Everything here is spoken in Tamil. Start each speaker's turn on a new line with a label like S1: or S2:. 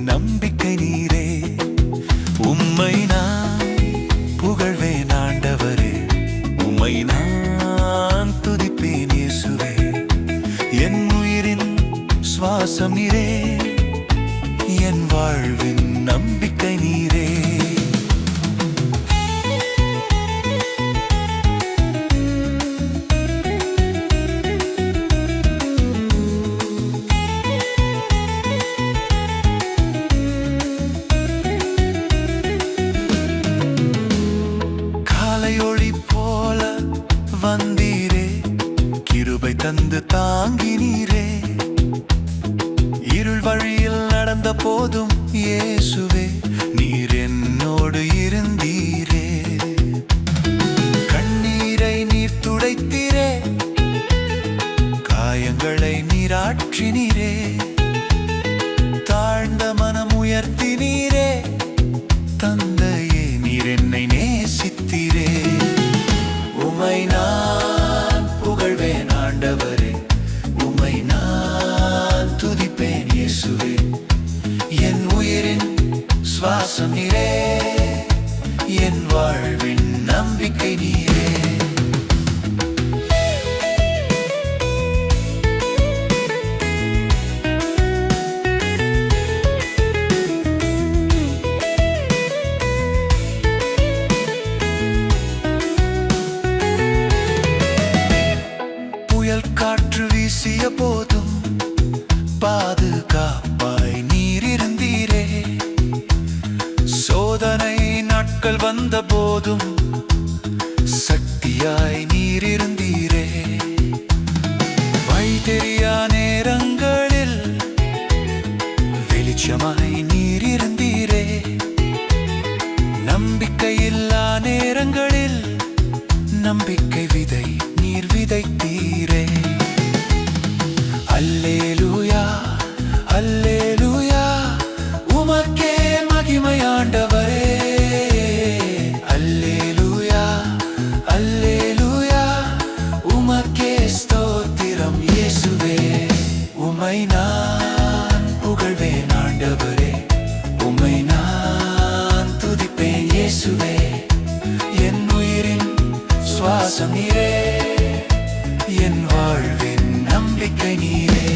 S1: நம்பிக்கை நீரே. உம்மை நான் புகழ்வேன் ஆண்டவரே, உம்மை நான் துதிப்பேன் இயேசுவே. என் உயிரின் சுவாசம் நீரே, என் வாழ்வின் நம்பிக்கை நீரே. காலையொளி போல வந்தீரே, கிருபை தந்து தாங்கினீரே. இருள் வழியில் நடந்த போதும் இயேசுவே நீர் என்னோடு இருந்தீரே. கண்ணீரை நீர் துடைத்தீரே, காயங்களை நீராற்றினீரே. தாழ்ந்த மனம் உயர்த்தினீரே, தந்தையே நீர் என்னை நேசித்தீரே. உம்மை நான் புகழ்வேன் ஆண்டவரே, உம்மை நான் துதிப்பேன் இயேசுவே. என் உயிரின் சுவாசம் நீரே, என் வாழ்வின் நம்பிக்கை நீரே. காற்று வீசிய போதும் பாதுகாப்பாய் நீர் இருந்தீரே. சோதனை நாட்கள் வந்த போதும் சக்தியாய் நீர் இருந்தீரே. வழி தெரியா நேரங்களில் வெளிச்சமாய் நீர் இருந்தீரே. நம்பிக்கையில்லா நேரங்களில் நம்பிக்கை விதை நீர் விதைத்தீரே. அல்லேலூயா அல்லேலூயா, உமக்கே மகிமை ஆண்டவரே. அல்லேலூயா அல்லேலூயா, உமக்கே ஸ்தோத்திரம் இயேசுவே. உம்மை நான் புகழ்வேன் ஆண்டவரே, உம்மை நான் துதிப்பேன் இயேசுவே. என் உயிரின் சுவாசம் நீரே, என் வாழ்வின் நம்பிக்கை நீரே.